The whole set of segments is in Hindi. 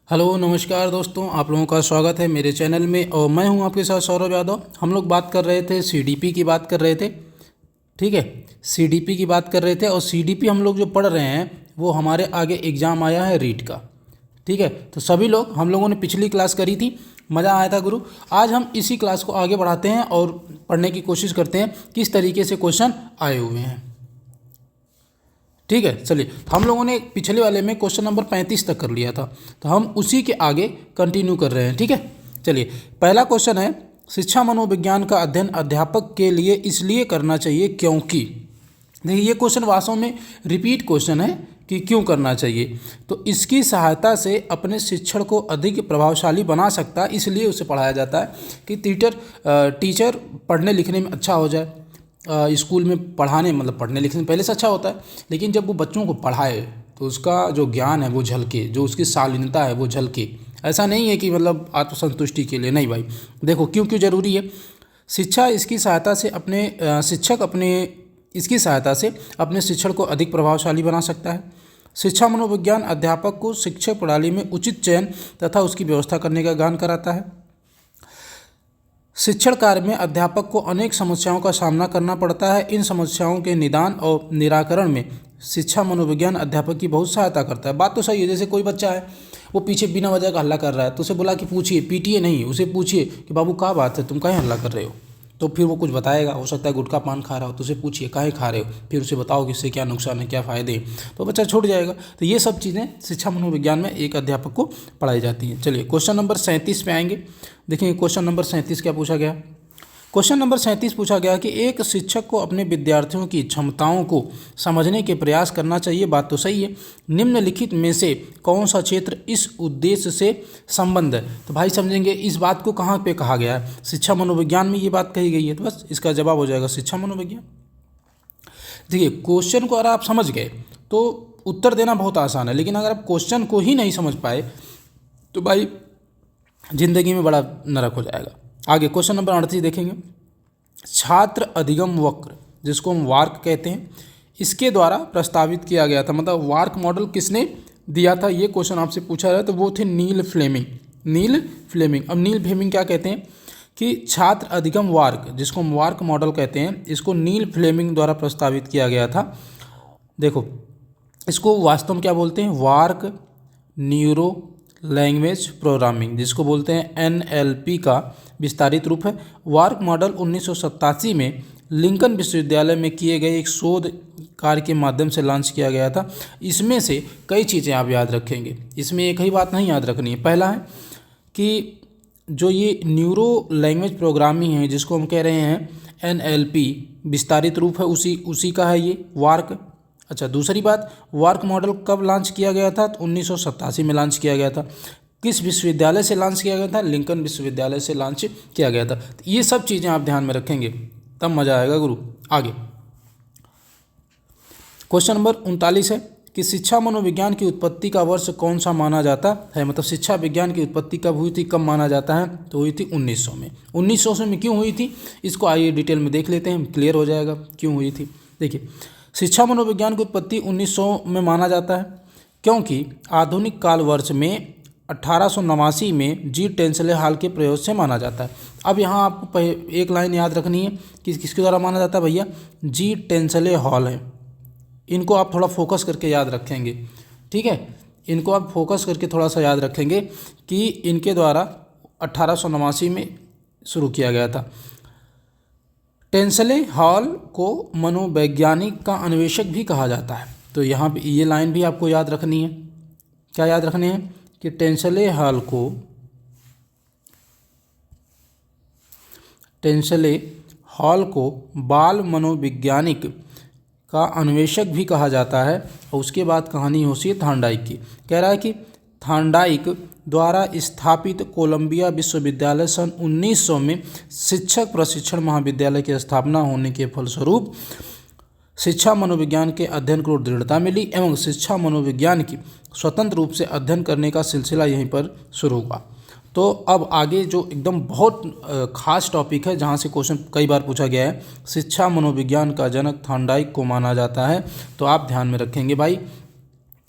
हेलो नमस्कार दोस्तों, आप लोगों का स्वागत है मेरे चैनल में। और मैं हूं आपके साथ सौरभ यादव। हम लोग बात कर रहे थे सीडीपी की बात कर रहे थे, ठीक है। सीडीपी की बात कर रहे थे और सीडीपी हम लोग जो पढ़ रहे हैं वो हमारे आगे एग्ज़ाम आया है रीट का, ठीक है। तो सभी लोग हम लोगों ने पिछली क्लास करी थी, मज़ा आया था गुरु। आज हम इसी क्लास को आगे बढ़ाते हैं और पढ़ने की कोशिश करते हैं किस तरीके से क्वेश्चन आए हुए हैं, ठीक है। चलिए, हम लोगों ने पिछले वाले में क्वेश्चन नंबर 35 तक कर लिया था, तो हम उसी के आगे कंटिन्यू कर रहे हैं, ठीक है। चलिए, पहला क्वेश्चन है, शिक्षा मनोविज्ञान का अध्ययन अध्यापक के लिए इसलिए करना चाहिए क्योंकि। देखिए, ये क्वेश्चन वास्तव में रिपीट क्वेश्चन है कि क्यों करना चाहिए। तो इसकी सहायता से अपने शिक्षण को अधिक प्रभावशाली बना सकता है, इसलिए उसे पढ़ाया जाता है कि टीचर पढ़ने लिखने में अच्छा हो जाए। स्कूल में पढ़ाने मतलब पढ़ने लिखने में पहले से अच्छा होता है, लेकिन जब वो बच्चों को पढ़ाए तो उसका जो ज्ञान है वो झलके, जो उसकी शालीनता है वो झलके। ऐसा नहीं है कि मतलब आत्मसंतुष्टि के लिए, नहीं भाई। देखो क्यों क्यों ज़रूरी है। शिक्षा इसकी सहायता से इसकी सहायता से अपने शिक्षण को अधिक प्रभावशाली बना सकता है। शिक्षा मनोविज्ञान अध्यापक को शिक्षा प्रणाली में उचित चयन तथा उसकी व्यवस्था करने का ज्ञान कराता है। शिक्षण कार्य में अध्यापक को अनेक समस्याओं का सामना करना पड़ता है। इन समस्याओं के निदान और निराकरण में शिक्षा मनोविज्ञान अध्यापक की बहुत सहायता करता है। बात तो सही है। जैसे कोई बच्चा है, वो पीछे बिना वजह का हल्ला कर रहा है, तो उसे बुला के पूछिए, पीटिए नहीं, उसे पूछिए कि बाबू क्या बात है, तुम काहे हल्ला कर रहे हो। तो फिर वो कुछ बताएगा। हो सकता है गुटखा पान खा रहा हो, तो उसे पूछिए काहे खा रहे हो, फिर उसे बताओ कि इससे क्या नुकसान है, क्या फ़ायदे हैं, तो बच्चा छूट जाएगा। तो ये सब चीज़ें शिक्षा मनोविज्ञान में एक अध्यापक को पढ़ाई जाती हैं। चलिए, क्वेश्चन नंबर 37 पे आएंगे। देखिए क्वेश्चन नंबर 37 क्या पूछा गया। क्वेश्चन नंबर 37 पूछा गया कि एक शिक्षक को अपने विद्यार्थियों की क्षमताओं को समझने के प्रयास करना चाहिए। बात तो सही है। निम्नलिखित में से कौन सा क्षेत्र इस उद्देश्य से संबंध है। तो भाई समझेंगे इस बात को कहाँ पे कहा गया है। शिक्षा मनोविज्ञान में ये बात कही गई है, तो बस इसका जवाब हो जाएगा शिक्षा मनोविज्ञान। देखिए, क्वेश्चन को अगर आप समझ गए तो उत्तर देना बहुत आसान है, लेकिन अगर आप क्वेश्चन को ही नहीं समझ पाए तो भाई जिंदगी में बड़ा नरक हो जाएगा। आगे क्वेश्चन नंबर 38 देखेंगे। छात्र अधिगम वक्र, जिसको हम वार्क कहते हैं, इसके द्वारा प्रस्तावित किया गया था। मतलब वार्क मॉडल किसने दिया था, ये क्वेश्चन आपसे पूछा जाए तो वो थे नील फ्लेमिंग। अब नील फ्लेमिंग क्या कहते हैं कि छात्र अधिगम वार्क, जिसको हम वार्क मॉडल कहते हैं, इसको नील फ्लेमिंग द्वारा प्रस्तावित किया गया था। देखो, इसको वास्तव में क्या बोलते हैं, वार्क न्यूरो लैंग्वेज प्रोग्रामिंग, जिसको बोलते हैं NLP का विस्तारित रूप है। वार्क मॉडल 1987 में लिंकन विश्वविद्यालय में किए गए एक शोध कार्य के माध्यम से लॉन्च किया गया था। इसमें से कई चीज़ें आप याद रखेंगे, इसमें एक ही बात नहीं याद रखनी है। पहला है कि जो ये न्यूरो लैंग्वेज प्रोग्रामिंग है, जिसको हम कह रहे हैं NLP विस्तारित रूप है, उसी का है ये वार्क। अच्छा, दूसरी बात, वार्क मॉडल कब लॉन्च किया गया था, तो 1987 में लॉन्च किया गया था। किस विश्वविद्यालय से लॉन्च किया गया था, लिंकन विश्वविद्यालय से लॉन्च किया गया था। तो ये सब चीज़ें आप ध्यान में रखेंगे, तब मज़ा आएगा गुरु। आगे क्वेश्चन नंबर 39 है कि शिक्षा मनोविज्ञान की उत्पत्ति का वर्ष कौन सा माना जाता है। मतलब शिक्षा विज्ञान की उत्पत्ति कब हुई थी, कब माना जाता है, तो हुई थी 1900 में। 1900 में क्यों हुई थी, इसको आइए डिटेल में देख लेते हैं, क्लियर हो जाएगा क्यों हुई थी। देखिए, शिक्षा मनोविज्ञान की उत्पत्ति 1900 में माना जाता है क्योंकि आधुनिक काल वर्ष में 1889 में जी टेंसले हॉल के प्रयोग से माना जाता है। अब यहाँ आपको एक लाइन याद रखनी है कि किसके द्वारा माना जाता है भैया, जी टेंसले हॉल है। इनको आप थोड़ा फोकस करके याद रखेंगे, ठीक है। इनको आप फोकस करके थोड़ा सा याद रखेंगे कि इनके द्वारा 1889 में शुरू किया गया था। टेंसले हॉल को मनोवैज्ञानिक का अन्वेषक भी कहा जाता है। तो यहाँ पे ये लाइन भी आपको याद रखनी है। क्या याद रखनी है कि टेंसले हॉल को बाल मनोवैज्ञानिक का अन्वेषक भी कहा जाता है। और उसके बाद कहानी होती है थार्नडाइक की। कह रहा है कि थार्नडाइक द्वारा स्थापित कोलंबिया विश्वविद्यालय सन 1900 में शिक्षक प्रशिक्षण महाविद्यालय की स्थापना होने के फलस्वरूप शिक्षा मनोविज्ञान के अध्ययन को दृढ़ता मिली एवं शिक्षा मनोविज्ञान की स्वतंत्र रूप से अध्ययन करने का सिलसिला यहीं पर शुरू हुआ। तो अब आगे जो एकदम बहुत खास टॉपिक है, जहाँ से क्वेश्चन कई बार पूछा गया है, शिक्षा मनोविज्ञान का जनक थार्नडाइक को माना जाता है। तो आप ध्यान में रखेंगे भाई,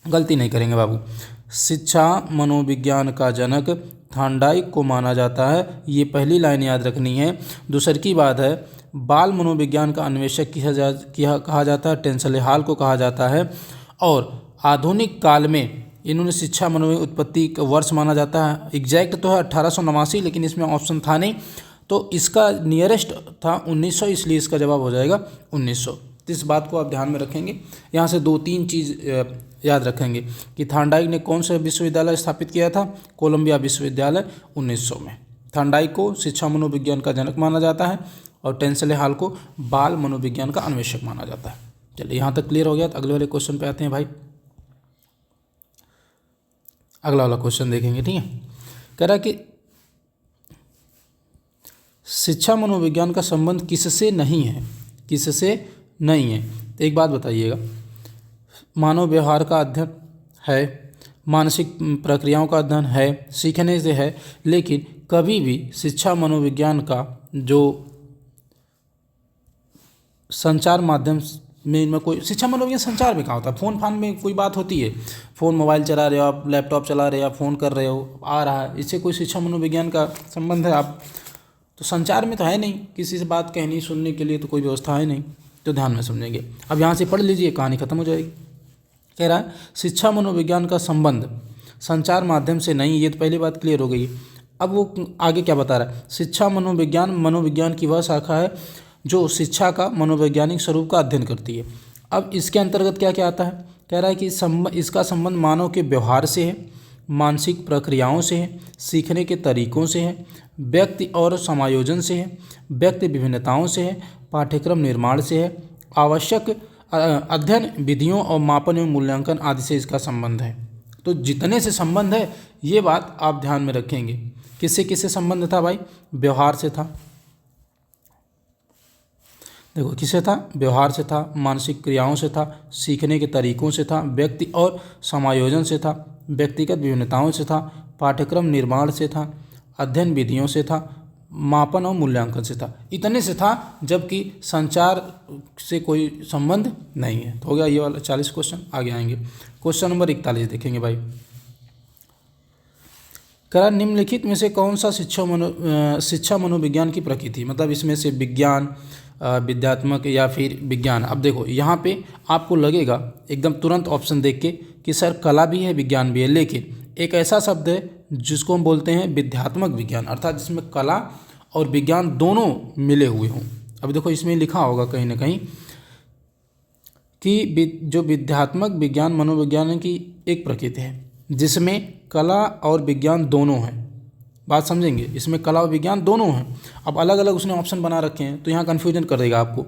गलती नहीं करेंगे बाबू। शिक्षा मनोविज्ञान का जनक थार्नडाइक को माना जाता है। ये पहली लाइन याद रखनी है। दूसरी की बात है, बाल मनोविज्ञान का अन्वेषक कहा जाता है, टेंसले हॉल को कहा जाता है। और आधुनिक काल में इन्होंने शिक्षा मनोविज्ञान उत्पत्ति का वर्ष माना जाता है। एग्जैक्ट तो है 1889, लेकिन इसमें ऑप्शन था नहीं, तो इसका नियरेस्ट था 1900, इसलिए इसका जवाब हो जाएगा 1900। तो इस बात को आप ध्यान में रखेंगे। यहाँ से 2-3 चीज़ याद रखेंगे कि थार्नडाइक ने कौन सा विश्वविद्यालय स्थापित किया था, कोलंबिया विश्वविद्यालय 1900 में। थार्नडाइक को शिक्षा मनोविज्ञान का जनक माना जाता है और टेंसले हॉल को बाल मनोविज्ञान का अन्वेषक माना जाता है। चलिए यहाँ तक क्लियर हो गया। तो अगले वाले क्वेश्चन पे आते हैं भाई। अगला वाला क्वेश्चन देखेंगे, ठीक है। कह रहा है कि शिक्षा मनोविज्ञान का संबंध किससे नहीं है, किससे नहीं है। तो एक बात बताइएगा, मानव व्यवहार का अध्ययन है, मानसिक प्रक्रियाओं का अध्ययन है, सीखने से है, लेकिन कभी भी शिक्षा मनोविज्ञान का जो संचार माध्यम में इनमें कोई शिक्षा मनोविज्ञान संचार में कहाँ होता है। फ़ोन फान में कोई बात होती है, फ़ोन मोबाइल चला रहे हो आप, लैपटॉप चला रहे हो आप, फ़ोन कर रहे हो, आ रहा है, इससे कोई शिक्षा मनोविज्ञान का संबंध है आप तो संचार में तो है नहीं। किसी से बात कहनी सुनने के लिए तो कोई व्यवस्था है नहीं, तो ध्यान में समझेंगे। अब यहाँ से पढ़ लीजिए, कहानी खत्म हो जाएगी। कह रहा है शिक्षा मनोविज्ञान का संबंध संचार माध्यम से नहीं, ये तो पहली बात क्लियर हो गई। अब वो आगे क्या बता रहा है, शिक्षा मनोविज्ञान की वह शाखा है जो शिक्षा का मनोवैज्ञानिक स्वरूप का अध्ययन करती है। अब इसके अंतर्गत क्या क्या आता है, कह रहा है कि इसका संबंध मानव के व्यवहार से है, मानसिक प्रक्रियाओं से है, सीखने के तरीकों से है, व्यक्ति और समायोजन से है, व्यक्ति विभिन्नताओं से है, पाठ्यक्रम निर्माण से है, आवश्यक अध्ययन विधियों और मापन एवं मूल्यांकन आदि से इसका संबंध है। तो जितने से संबंध है ये बात आप ध्यान में रखेंगे। किससे किससे संबंध था भाई, व्यवहार से था, देखो किससे था, व्यवहार से था, मानसिक क्रियाओं से था, सीखने के तरीकों से था, व्यक्ति और समायोजन से था, व्यक्तिगत विभिन्नताओं से था, पाठ्यक्रम निर्माण से था, अध्ययन विधियों से था, मापन और मूल्यांकन से था। इतने से था, जबकि संचार से कोई संबंध नहीं है। तो हो गया ये वाला 40 क्वेश्चन। आगे आएंगे क्वेश्चन नंबर 41 देखेंगे भाई। करा निम्नलिखित में से कौन सा शिक्षा मनोविज्ञान की प्रकृति, मतलब इसमें से विज्ञान, विद्यात्मक या फिर विज्ञान। अब देखो यहाँ पे आपको लगेगा एकदम तुरंत ऑप्शन देख के कि सर कला भी है विज्ञान भी है, लेकिन एक ऐसा शब्द है जिसको हम बोलते हैं विद्यात्मक विज्ञान, अर्थात जिसमें कला और विज्ञान दोनों मिले हुए हों। अब देखो इसमें लिखा होगा कहीं ना कहीं कि जो विद्यात्मक विज्ञान मनोविज्ञान की एक प्रकृति है जिसमें कला और विज्ञान दोनों हैं। बात समझेंगे, इसमें कला और विज्ञान दोनों हैं। अब अलग अलग उसने ऑप्शन बना रखे हैं तो यहाँ कन्फ्यूजन कर देगा आपको।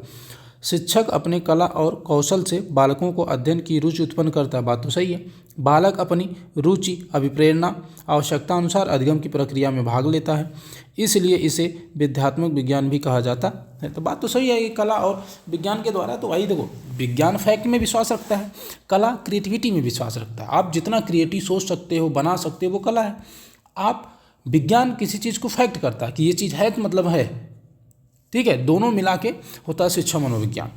शिक्षक अपने कला और कौशल से बालकों को अध्ययन की रुचि उत्पन्न करता है, बात तो सही है। बालक अपनी रुचि, अभिप्रेरणा, आवश्यकता अनुसार अधिगम की प्रक्रिया में भाग लेता है, इसलिए इसे विद्यात्मक विज्ञान भी कहा जाता है। तो बात तो सही है कि कला और विज्ञान के द्वारा, तो वही देखो विज्ञान फैक्ट में विश्वास रखता है, कला क्रिएटिविटी में विश्वास रखता है। आप जितना क्रिएटिव सोच सकते हो, बना सकते हो, वो कला है। आप विज्ञान किसी चीज़ को फैक्ट करता है कि ये चीज़ है तो मतलब है, ठीक है। दोनों मिला के होता है शिक्षा मनोविज्ञान।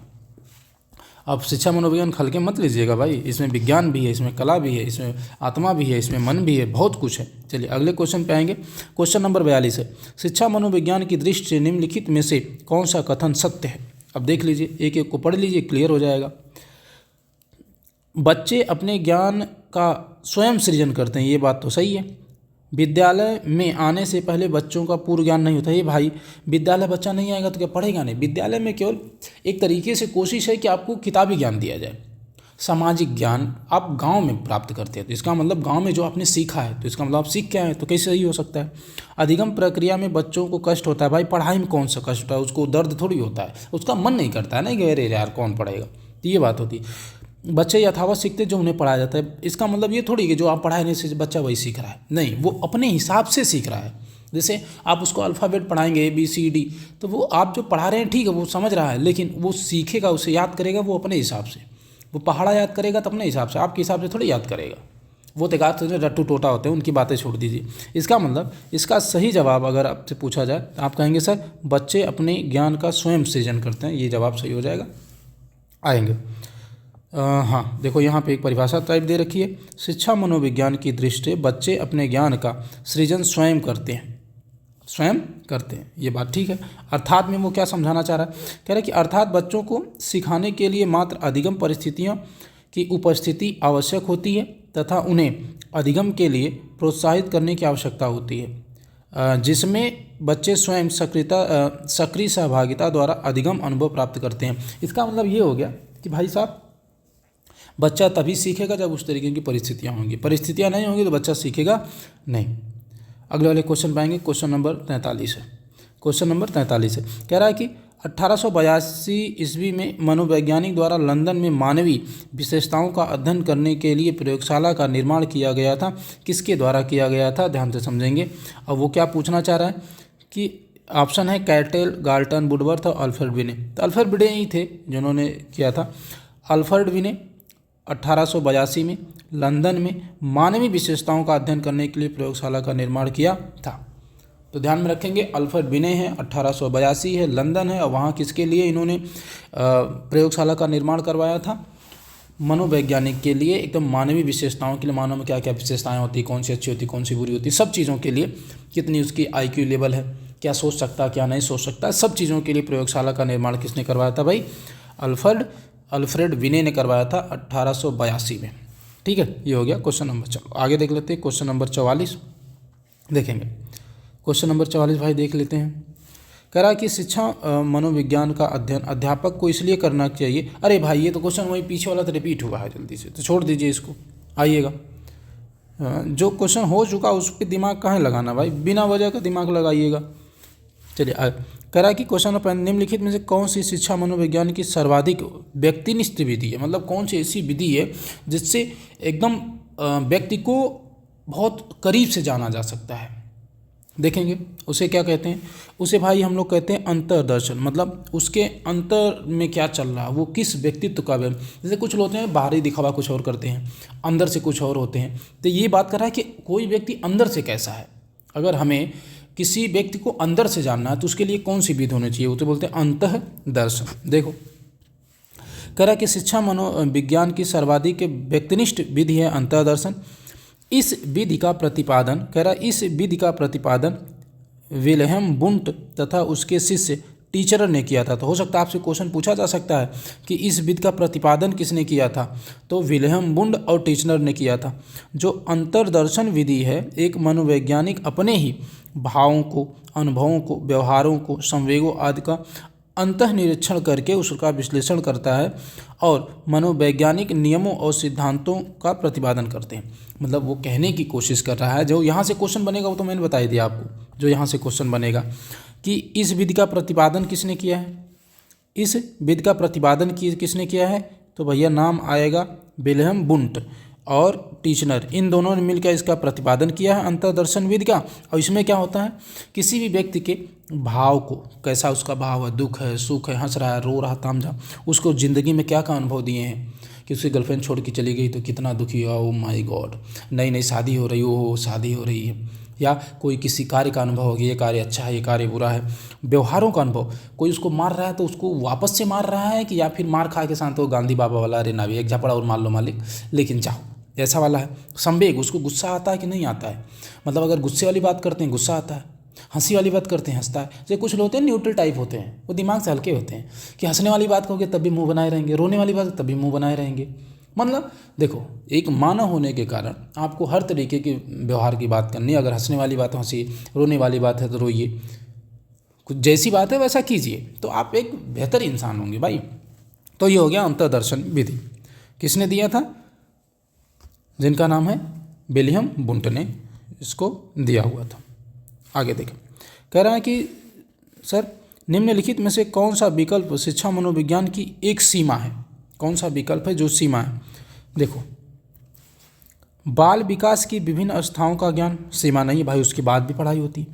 अब शिक्षा मनोविज्ञान हल्के मत लीजिएगा भाई, इसमें विज्ञान भी है, इसमें कला भी है, इसमें आत्मा भी है, इसमें मन भी है, बहुत कुछ है। चलिए अगले क्वेश्चन पे आएंगे। क्वेश्चन नंबर 42 है, शिक्षा मनोविज्ञान की दृष्टि से निम्नलिखित में से कौन सा कथन सत्य है। अब देख लीजिए, एक एक को पढ़ लीजिए, क्लियर हो जाएगा। बच्चे अपने ज्ञान का स्वयं सृजन करते हैं, ये बात तो सही है। विद्यालय में आने से पहले बच्चों का पूर्व ज्ञान नहीं होता। ये भाई विद्यालय बच्चा नहीं आएगा तो क्या पढ़ेगा नहीं। विद्यालय में केवल एक तरीके से कोशिश है कि आपको किताबी ज्ञान दिया जाए, सामाजिक ज्ञान आप गांव में प्राप्त करते हैं। तो इसका मतलब गांव में जो आपने सीखा है, तो इसका मतलब आप सीख के आए हैं, तो कैसे सही हो सकता है। अधिगम प्रक्रिया में बच्चों को कष्ट होता है। भाई पढ़ाई में कौन सा कष्ट होता है, उसको दर्द थोड़ी होता है, उसका मन नहीं करता है ना कि अरे यार कौन पढ़ेगा, तो ये बात होती है। बच्चे यथावत सीखते जो उन्हें पढ़ाया जाता है। इसका मतलब ये थोड़ी कि जो आप पढ़ाए नहीं से बच्चा वही सीख रहा है, नहीं, वो अपने हिसाब से सीख रहा है। जैसे आप उसको अल्फ़ाबेट पढ़ाएंगे ABCD, तो वो आप जो पढ़ा रहे हैं ठीक है, वो समझ रहा है, लेकिन वो सीखेगा, उसे याद करेगा वो अपने हिसाब से। वो पहाड़ा याद करेगा तो अपने हिसाब से, आपके हिसाब से थोड़ी याद करेगा। वो तेगात रट्टू टोटा होते हैं, उनकी बातें छोड़ दीजिए। इसका मतलब इसका सही जवाब अगर आपसे पूछा जाए तो आप कहेंगे सर बच्चे अपने ज्ञान का स्वयं सृजन करते हैं, ये जवाब सही हो जाएगा। आएंगे हाँ देखो यहाँ पे एक परिभाषा टाइप दे रखी है। शिक्षा मनोविज्ञान की दृष्टि से बच्चे अपने ज्ञान का सृजन स्वयं करते हैं, स्वयं करते हैं, ये बात ठीक है। अर्थात में वो क्या समझाना चाह रहा है, कह रहा है कि अर्थात बच्चों को सिखाने के लिए मात्र अधिगम परिस्थितियों की उपस्थिति आवश्यक होती है तथा उन्हें अधिगम के लिए प्रोत्साहित करने की आवश्यकता होती है, जिसमें बच्चे स्वयं सक्रिय सहभागिता द्वारा अधिगम अनुभव प्राप्त करते हैं। इसका मतलब ये हो गया कि भाई साहब बच्चा तभी सीखेगा जब उस तरीके की परिस्थितियाँ होंगी, परिस्थितियाँ नहीं होंगी तो बच्चा सीखेगा नहीं। अगले वाले क्वेश्चन पाएंगे, क्वेश्चन नंबर 43 है। क्वेश्चन नंबर 43 है, कह रहा है कि 1882 ईस्वी में मनोवैज्ञानिक द्वारा लंदन में मानवीय विशेषताओं का अध्ययन करने के लिए प्रयोगशाला का निर्माण किया गया था। किसके द्वारा किया गया था, ध्यान से समझेंगे। अब वो क्या पूछना चाह रहा है कि ऑप्शन है कैटेल, गाल्टन, वुडवर्थ और अल्फ्रेड विने। तो अल्फ्रेड विने ही थे जिन्होंने किया था। अल्फ्रेड विने 1882 में लंदन में मानवीय विशेषताओं का अध्ययन करने के लिए प्रयोगशाला का निर्माण किया था। तो ध्यान में रखेंगे अल्फ्रेड विने हैं, 1882 है, लंदन है, और वहाँ किसके लिए इन्होंने प्रयोगशाला का निर्माण करवाया था, मनोवैज्ञानिक के लिए, एकदम मानवीय विशेषताओं के लिए। मानव में क्या क्या विशेषताएं होती, कौन सी अच्छी होती, कौन सी बुरी होती, सब चीज़ों के लिए, कितनी उसकी IQ लेवल है, क्या सोच सकता है, क्या नहीं सोच सकता, सब चीज़ों के लिए प्रयोगशाला का निर्माण किसने करवाया था भाई, अल्फ्रेड विने ने करवाया था 1882 में। ठीक है, ये हो गया क्वेश्चन नंबर। चलो आगे देख लेते हैं क्वेश्चन नंबर 44 देखेंगे। क्वेश्चन नंबर 44 भाई देख लेते हैं। कह रहा है कि शिक्षा मनोविज्ञान का अध्ययन अध्यापक को इसलिए करना चाहिए। अरे भाई ये तो क्वेश्चन वही पीछे वाला तो रिपीट हुआ है, जल्दी से तो छोड़ दीजिए इसको, आइएगा। जो क्वेश्चन हो चुका उस पर दिमाग कहाँ लगाना भाई, बिना वजह का दिमाग लगाइएगा। चलिए कह रहा है कि क्वेश्चन नंबर निम्नलिखित में से कौन सी शिक्षा मनोविज्ञान की सर्वाधिक व्यक्तिनिष्ठ विधि है, मतलब कौन सी ऐसी विधि है जिससे एकदम व्यक्ति को बहुत करीब से जाना जा सकता है। देखेंगे उसे क्या कहते हैं, उसे भाई हम लोग कहते हैं अंतर्दर्शन, मतलब उसके अंतर में क्या चल रहा है, वो किस व्यक्तित्व का। जैसे कुछ लोग होते हैं बाहरी दिखावा कुछ और करते हैं, अंदर से कुछ और होते हैं। तो ये बात कर रहा है कि कोई व्यक्ति अंदर से कैसा है। अगर हमें किसी व्यक्ति को अंदर से जानना है तो उसके लिए कौन सी विधि होनी चाहिए, वो तो बोलते हैं अंतःदर्शन। देखो कह रहा है कि शिक्षा मनोविज्ञान की सर्वाधिक व्यक्तिनिष्ठ विधि है अंतःदर्शन। इस विधि का प्रतिपादन, कह रहा है इस विधि का प्रतिपादन विल्हेम वुंट तथा उसके शिष्य टीचर ने किया था। तो हो सकता है आपसे क्वेश्चन पूछा जा सकता है कि इस विधि का प्रतिपादन किसने किया था, तो विल्हेम वुंट और टीचर ने किया था। जो अंतर्दर्शन विधि है, एक मनोवैज्ञानिक अपने ही भावों को, अनुभवों को, व्यवहारों को, संवेगों आदि का अंतः निरीक्षण करके उसका विश्लेषण करता है और मनोवैज्ञानिक नियमों और सिद्धांतों का प्रतिपादन करते हैं। मतलब वो कहने की कोशिश कर रहा है, जो यहाँ से क्वेश्चन बनेगा वो तो मैंने बता ही दिया आपको, जो यहाँ से क्वेश्चन बनेगा कि इस विधि का प्रतिपादन किसने किया है, इस विधि का प्रतिपादन किसने किया है, तो भैया नाम आएगा विल्हेम वुंट और टीचनर, इन दोनों ने मिलकर इसका प्रतिपादन किया है अंतर्दर्शन विधि का। और इसमें क्या होता है, किसी भी व्यक्ति के भाव को, कैसा उसका भाव है, दुख है, सुख है, हंस रहा है, रो रहा, तामझाम, उसको ज़िंदगी में क्या क्या अनुभव दिए हैं कि उसकी गर्लफ्रेंड छोड़ के चली गई तो कितना दुखी हुआ, ओ माय गॉड, नई नई शादी हो रही हो, शादी हो रही है, या कोई किसी कार्य का अनुभव हो गया, ये कार्य अच्छा है, ये कार्य बुरा है, व्यवहारों का अनुभव, कोई उसको मार रहा है तो उसको वापस से मार रहा है कि या फिर मार खा के साथ तो गांधी बाबा वाला, अरे ना भी एक झपड़ा और मार लो मालिक लेकिन जाओ, ऐसा वाला है। संवेग, उसको गुस्सा आता है कि नहीं आता है, मतलब अगर गुस्से वाली बात करते हैं गुस्सा आता है, हंसी वाली बात करते हैं हंसता है। जैसे कुछ लोग होते हैं न्यूट्रल टाइप होते हैं, वो दिमाग से हल्के होते हैं कि हंसने वाली बात कहोगे तब भी मुंह बनाए रहेंगे, रोने वाली बात तब भी मुंह बनाए रहेंगे। मतलब देखो एक मानव होने के कारण आपको हर तरीके के व्यवहार की बात करनी है। अगर हंसने वाली बात हंसी, रोने वाली बात है तो रोइए, कुछ जैसी बात है वैसा कीजिए, तो आप एक बेहतर इंसान होंगे भाई। तो ये हो गया अंतर्दर्शन विधि, किसने दिया था, जिनका नाम है विल्हेम वुंट ने इसको दिया हुआ था। आगे देखें, कह रहा है कि सर निम्नलिखित में से कौन सा विकल्प शिक्षा मनोविज्ञान की एक सीमा है, कौन सा विकल्प है जो सीमा है। देखो बाल विकास की विभिन्न अवस्थाओं का ज्ञान, सीमा नहीं भाई, उसके बाद भी पढ़ाई होती है।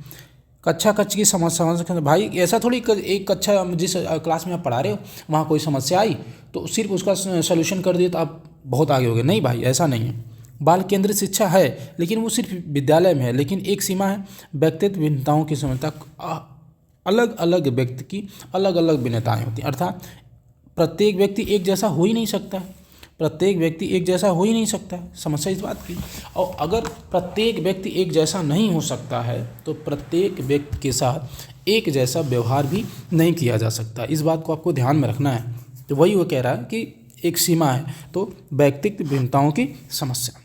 कक्षा की समस्या, भाई ऐसा थोड़ी एक कक्षा जिस क्लास में आप पढ़ा रहे हो वहाँ कोई समस्या आई तो सिर्फ उसका सलूशन कर दिए तो आप बहुत आगे हो गए, नहीं भाई ऐसा नहीं है। बाल केंद्रित शिक्षा है लेकिन वो सिर्फ विद्यालय में है, लेकिन एक सीमा है, व्यक्तित्व भिन्नताओं की समझता, अलग अलग व्यक्ति की अलग अलग भिन्नताएं होती हैं, अर्थात प्रत्येक व्यक्ति एक जैसा हो ही नहीं सकता। प्रत्येक व्यक्ति एक जैसा हो ही नहीं सकता है, समस्या इस बात की। और अगर प्रत्येक व्यक्ति एक जैसा नहीं हो सकता है तो प्रत्येक व्यक्ति के साथ एक जैसा व्यवहार भी नहीं किया जा सकता। इस बात को आपको ध्यान में रखना है। तो वही वो कह रहा है कि एक सीमा है, तो व्यक्तिगत भिन्नताओं की समस्या।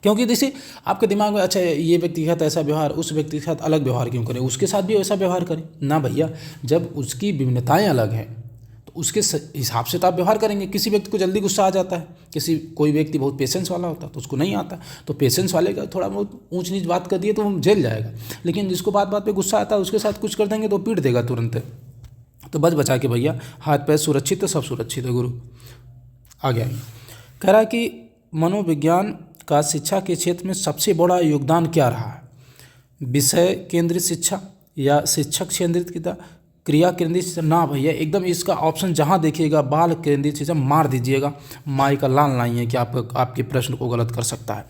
क्योंकि जैसे आपके दिमाग में अच्छा ये व्यक्ति के साथ ऐसा व्यवहार, उस व्यक्ति के साथ अलग व्यवहार क्यों करें, उसके साथ भी वैसा व्यवहार करें ना भैया। जब उसकी विभिन्नताएं अलग हैं तो उसके हिसाब से तो आप व्यवहार करेंगे। किसी व्यक्ति को जल्दी गुस्सा आ जाता है, कोई व्यक्ति बहुत पेशेंस वाला होता है तो उसको नहीं आता, तो पेशेंस वाले का थोड़ा बहुत ऊंच नीच बात कर दिए तो वो झेल जाएगा। लेकिन जिसको बात बात पे गुस्सा आता है उसके साथ कुछ कर देंगे तो पीट देगा तुरंत। तो बच बचा के भैया, हाथ पैर सुरक्षित है, सब सुरक्षित है गुरु। आगे कह रहा है कि मनोविज्ञान का शिक्षा के क्षेत्र में सबसे बड़ा योगदान क्या रहा है? विषय केंद्रित शिक्षा या शिक्षक केंद्रित क्रिया केंद्रित शिक्षा? ना भैया, एकदम इसका ऑप्शन जहाँ देखिएगा बाल केंद्रित शिक्षा मार दीजिएगा। माई का लाल नहीं है कि आपके प्रश्न को गलत कर सकता है।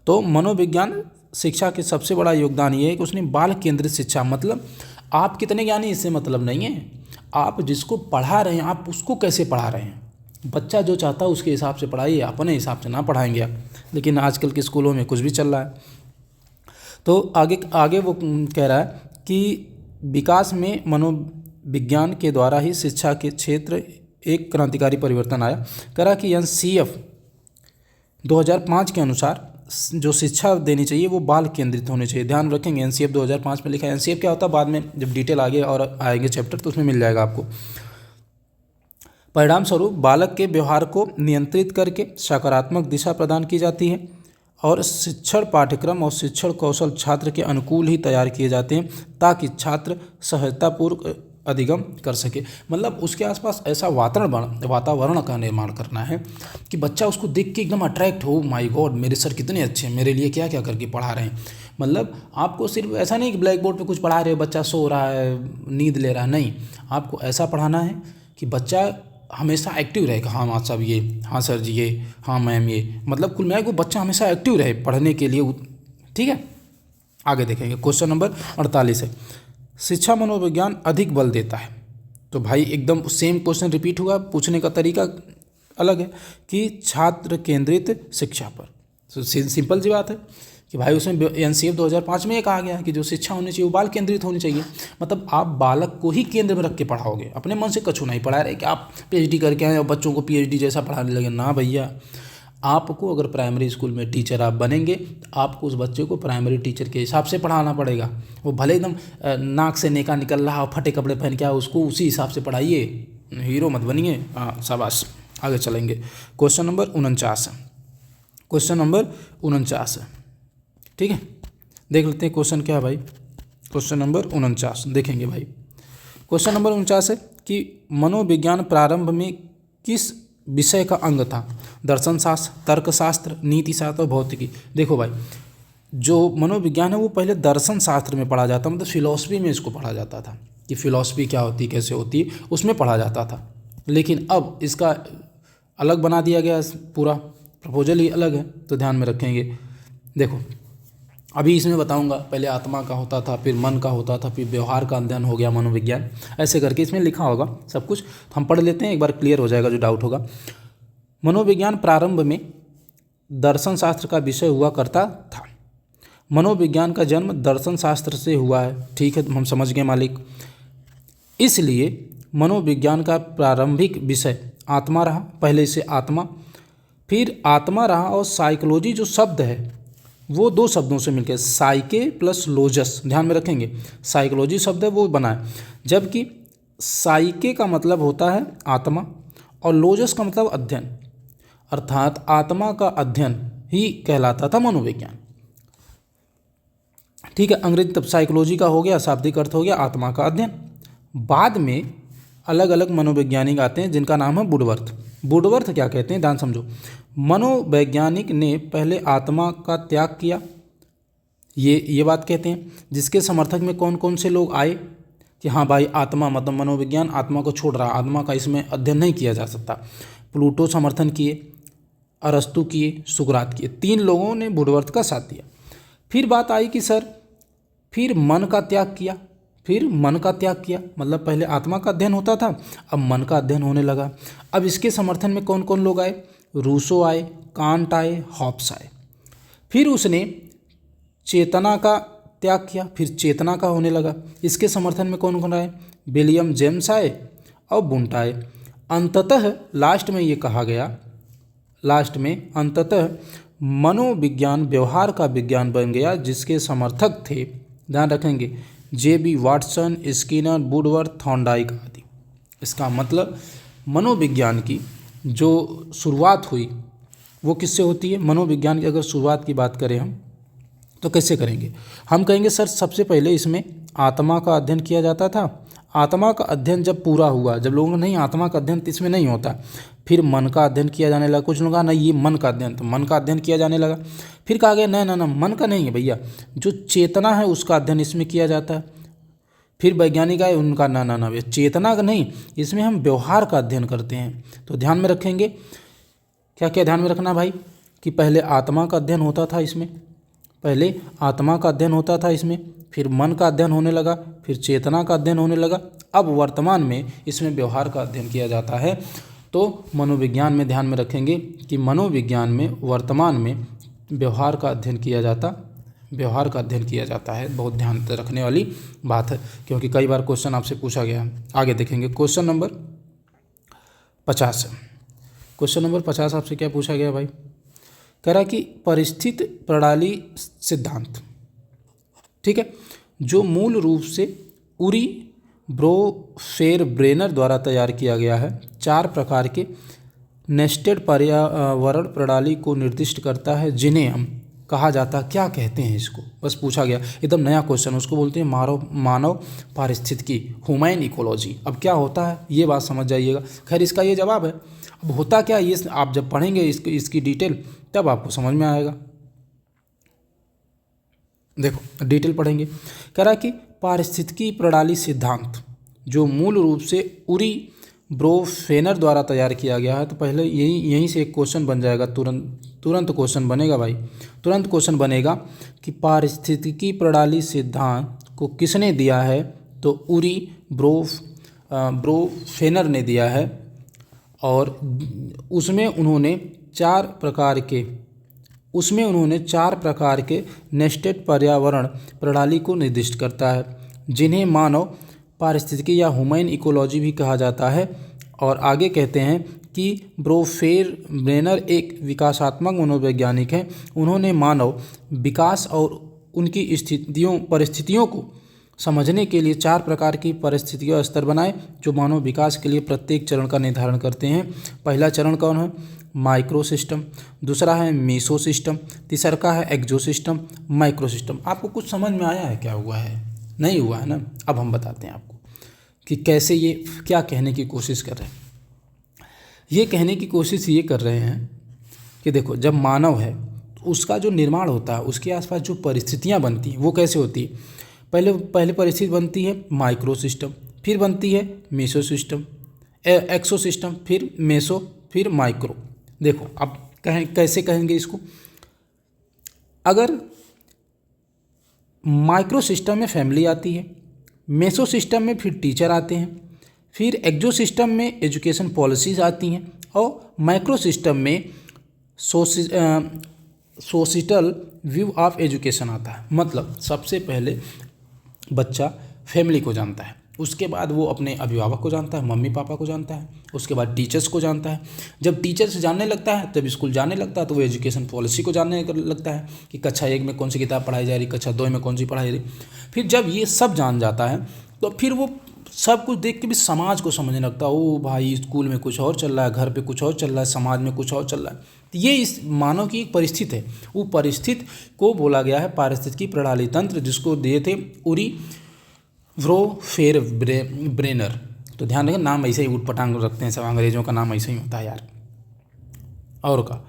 तो मनोविज्ञान शिक्षा के सबसे बड़ा योगदान ये है कि उसने बाल केंद्रित शिक्षा, मतलब आप कितने ज्ञानी इससे मतलब नहीं है, आप जिसको पढ़ा रहे हैं आप उसको कैसे पढ़ा रहे हैं। बच्चा जो चाहता है उसके हिसाब से पढ़ाइए, अपने हिसाब से ना पढ़ाएंगे आप। लेकिन आजकल के स्कूलों में कुछ भी चल रहा है। तो आगे वो कह रहा है कि विकास में मनोविज्ञान के द्वारा ही शिक्षा के क्षेत्र एक क्रांतिकारी परिवर्तन आया। कह रहा कि एनसीएफ 2005 के अनुसार जो शिक्षा देनी चाहिए वो बाल केंद्रित होनी चाहिए। ध्यान रखेंगे, एनसीएफ 2005 में लिखा है। एनसीएफ क्या होता है बाद में जब डिटेल आगे और आएंगे चैप्टर तो उसमें मिल जाएगा आपको। परिणाम स्वरूप बालक के व्यवहार को नियंत्रित करके सकारात्मक दिशा प्रदान की जाती है और शिक्षण पाठ्यक्रम और शिक्षण कौशल छात्र के अनुकूल ही तैयार किए जाते हैं ताकि छात्र सहजतापूर्वक अधिगम कर सके। मतलब उसके आसपास ऐसा वातावरण का निर्माण करना है कि बच्चा उसको देख के एकदम अट्रैक्ट हो, माय गॉड मेरे सर कितने अच्छे हैं, मेरे लिए क्या क्या करके पढ़ा रहे हैं। मतलब आपको सिर्फ ऐसा नहीं कि ब्लैक बोर्ड पे कुछ पढ़ा रहे हो, बच्चा सो रहा है, नींद ले रहा है, नहीं, आपको ऐसा पढ़ाना है कि बच्चा हमेशा एक्टिव रहेगा। हाँ मास्टर साहब ये, हाँ सर जी ये, हाँ मैम ये, मतलब कुल मिला के बच्चा हमेशा एक्टिव रहे पढ़ने के लिए। ठीक है, आगे देखेंगे। क्वेश्चन नंबर 48 है, शिक्षा मनोविज्ञान अधिक बल देता है। तो भाई एकदम सेम क्वेश्चन रिपीट हुआ, पूछने का तरीका अलग है कि छात्र केंद्रित शिक्षा पर। तो सिंपल सी बात है कि भाई उसमें एनसीएफ 2005 में ये कहा गया है कि जो शिक्षा होनी चाहिए वो बाल केंद्रित होनी चाहिए। मतलब आप बालक को ही केंद्र में रख के पढ़ाओगे, अपने मन से कछु नहीं पढ़ा रहे कि आप पीएचडी करके आए और बच्चों को पीएचडी जैसा पढ़ाने लगे। ना भैया, आपको अगर प्राइमरी स्कूल में टीचर आप बनेंगे तो आपको उस बच्चे को प्राइमरी टीचर के हिसाब से पढ़ाना पड़ेगा। वो भले एकदम नाक से नेका निकल रहा और फटे कपड़े पहन के उसको उसी हिसाब से पढ़ाइए, हीरो मत बनिए। हाँ शाबाश, आगे चलेंगे। क्वेश्चन नंबर 49 है, क्वेश्चन नंबर 49 है। ठीक है, देख लेते हैं क्वेश्चन क्या है भाई। क्वेश्चन नंबर 49 देखेंगे भाई। क्वेश्चन नंबर 49 है कि मनोविज्ञान प्रारंभ में किस विषय का अंग था? दर्शन शास्त्र, तर्कशास्त्र, नीति शास्त्र और भौतिकी। देखो भाई, जो मनोविज्ञान है वो पहले दर्शन शास्त्र में पढ़ा जाता, मतलब फिलॉसफी में इसको पढ़ा जाता था कि फिलॉसफी क्या होती है, कैसे होती है, उसमें पढ़ा जाता था। लेकिन अब इसका अलग बना दिया गया, पूरा प्रपोजल ही अलग है। तो ध्यान में रखेंगे। देखो अभी इसमें बताऊंगा, पहले आत्मा का होता था, फिर मन का होता था, फिर व्यवहार का अध्ययन हो गया मनोविज्ञान, ऐसे करके इसमें लिखा होगा सब कुछ। हम पढ़ लेते हैं, एक बार क्लियर हो जाएगा जो डाउट होगा। मनोविज्ञान प्रारंभ में दर्शन शास्त्र का विषय हुआ करता था। मनोविज्ञान का जन्म दर्शन शास्त्र से हुआ है, ठीक है, हम समझ गए मालिक। इसलिए मनोविज्ञान का प्रारंभिक विषय आत्मा रहा, पहले से आत्मा, फिर आत्मा रहा, और साइकोलॉजी जो शब्द है वो दो शब्दों से मिलकर साइके प्लस लोजस, ध्यान में रखेंगे, साइकोलॉजी शब्द है वो बना है। जबकि साइके का मतलब होता है आत्मा और लोजस का मतलब अध्ययन, अर्थात आत्मा का अध्ययन ही कहलाता था मनोविज्ञान। ठीक है, अंग्रेजी तब साइकोलॉजी का हो गया, शाब्दिक अर्थ हो गया आत्मा का अध्ययन। बाद में अलग अलग मनोवैज्ञानिक आते हैं जिनका नाम है वुडवर्थ। वुडवर्थ क्या कहते हैं, ध्यान समझो। मनोवैज्ञानिक ने पहले आत्मा का त्याग किया, ये बात कहते हैं, जिसके समर्थक में कौन कौन से लोग आए कि हाँ भाई आत्मा मतलब मनोविज्ञान आत्मा को छोड़ रहा, आत्मा का इसमें अध्ययन नहीं किया जा सकता। प्लूटो समर्थन किए, अरस्तु किए, सुकरात किए, 3 लोगों ने वुडवर्थ का साथ दिया। फिर बात आई कि सर फिर मन का त्याग किया, फिर मन का त्याग किया, मतलब पहले आत्मा का अध्ययन होता था, अब मन का अध्ययन होने लगा। अब इसके समर्थन में कौन कौन लोग आए, रूसो आए, कांट आए, हॉब्स आए। फिर उसने चेतना का त्याग किया, फिर चेतना का होने लगा। इसके समर्थन में कौन कौन आए? विलियम जेम्स आए और वुंट आए। अंततः लास्ट में ये कहा गया, लास्ट में अंततः मनोविज्ञान व्यवहार का विज्ञान बन गया, जिसके समर्थक थे, ध्यान रखेंगे, JB. Watson, Skinner, Woodworth, Thorndike आदि। इसका मतलब मनोविज्ञान की जो शुरुआत हुई वो किससे होती है? मनोविज्ञान की अगर शुरुआत की बात करें हम तो कैसे करेंगे? हम कहेंगे सर सबसे पहले इसमें आत्मा का अध्ययन किया जाता था। आत्मा का अध्ययन जब पूरा हुआ, जब लोगों ने नहीं आत्मा का अध्ययन तो इसमें नहीं होता, फिर मन का अध्ययन किया जाने लगा। कुछ लोग कहा नहीं ये मन का अध्ययन, तो मन का अध्ययन किया जाने लगा। फिर कहा गया नहीं ना ना मन का नहीं है भैया, जो चेतना है उसका अध्ययन इसमें किया जाता है। फिर वैज्ञानिक आए, उनका ना ना ना भैया चेतना का नहीं, इसमें हम व्यवहार का अध्ययन करते हैं। तो ध्यान में रखेंगे, क्या क्या ध्यान में रखना भाई, कि पहले आत्मा का अध्ययन होता था इसमें, पहले आत्मा का अध्ययन होता था इसमें, फिर मन का अध्ययन होने लगा, फिर चेतना का अध्ययन होने लगा, अब वर्तमान में इसमें व्यवहार का अध्ययन किया जाता है। तो मनोविज्ञान में ध्यान में रखेंगे कि मनोविज्ञान में वर्तमान में व्यवहार का अध्ययन किया जाता है। बहुत ध्यान रखने वाली बात है, क्योंकि कई बार क्वेश्चन आपसे पूछा गया है। आगे देखेंगे क्वेश्चन नंबर 50। क्वेश्चन नंबर 50 आपसे क्या पूछा गया भाई? कह रहा कि परिस्थित प्रणाली सिद्धांत, ठीक है, जो मूल रूप से उरी ब्रोफेर-ब्रेनर द्वारा तैयार किया गया है, 4 प्रकार के नेस्टेड पर्यावरण प्रणाली को निर्दिष्ट करता है, जिन्हें हम कहा जाता है, क्या कहते हैं इसको? बस पूछा गया, एकदम नया क्वेश्चन, उसको बोलते हैं मानव पारिस्थितिकी, ह्यूमन इकोलॉजी। अब क्या होता है ये बात समझ जाइएगा। खैर इसका ये जवाब है। अब होता क्या ये आप जब पढ़ेंगे इसकी डिटेल तब आपको समझ में आएगा। देखो डिटेल पढ़ेंगे। कह रहा कि पारिस्थितिकी प्रणाली सिद्धांत जो मूल रूप से उरी ब्रोफेनर द्वारा तैयार किया गया है, तो पहले यहीं से एक क्वेश्चन बन जाएगा, तुरंत क्वेश्चन बनेगा भाई, तुरंत क्वेश्चन बनेगा कि पारिस्थितिकी प्रणाली सिद्धांत को किसने दिया है? तो उरी ब्रोफेनर ने दिया है, और उसमें उन्होंने 4 प्रकार के नेस्टेड पर्यावरण प्रणाली को निर्दिष्ट करता है, जिन्हें मानव पारिस्थितिकी या ह्यूमन इकोलॉजी भी कहा जाता है। और आगे कहते हैं कि ब्रोफेर-ब्रेनर एक विकासात्मक मनोवैज्ञानिक हैं। उन्होंने मानव विकास और उनकी परिस्थितियों को समझने के लिए 4 प्रकार की परिस्थितियों स्तर बनाए, जो मानव विकास के लिए प्रत्येक चरण का निर्धारण करते हैं। पहला चरण कौन है? माइक्रो सिस्टम, दूसरा है मीसो सिस्टम, तीसरा का है एक्सो सिस्टम, माइक्रो सिस्टम। आपको कुछ समझ में आया है क्या हुआ है? नहीं हुआ है ना? अब हम बताते हैं आपको कि कैसे ये क्या कहने की कोशिश कर रहे हैं। ये कहने की कोशिश ये कर रहे हैं कि देखो जब मानव है तो उसका जो निर्माण होता है, उसके आसपास जो परिस्थितियाँ बनती हैं वो कैसे होती है? पहले परिस्थिति बनती है माइक्रो सिस्टम, फिर बनती है मीसो सिस्टम, एक्सो सिस्टम, फिर मेसो, फिर माइक्रो। देखो अब कैसे कहेंगे इसको? अगर माइक्रो सिस्टम में फैमिली आती है, मेसो सिस्टम में फिर टीचर आते हैं, फिर एक्सो सिस्टम में एजुकेशन पॉलिसीज़ आती हैं, और माइक्रो सिस्टम में सोसाइटल व्यू ऑफ एजुकेशन आता है। मतलब सबसे पहले बच्चा फैमिली को जानता है, उसके बाद वो अपने अभिभावक को जानता है, मम्मी पापा को जानता है, उसके बाद टीचर्स को जानता है। जब टीचर्स जानने लगता है तब स्कूल जाने लगता है, तो वो एजुकेशन पॉलिसी को जानने लगता है कि कक्षा 1 में कौन सी किताब पढ़ाई जा रही, कक्षा 2 में कौन सी पढ़ाई जा रही। फिर जब ये सब जान जाता है तो फिर वो सब कुछ देख के भी समाज को समझने लगता है। ओ भाई स्कूल में कुछ और चल रहा है, घर पे कुछ और चल रहा है, समाज में कुछ और चल रहा है। तो ये इस मानव की एक परिस्थिति है। वो परिस्थिति को बोला गया है पारिस्थितिकी प्रणाली तंत्र, जिसको दिए थे उरी ब्रोफेर-ब्रेनर। तो ध्यान रखें, नाम ऐसे ही उटपटांग रखते हैं सब, अंग्रेजों का नाम ऐसे ही होता है यार। और का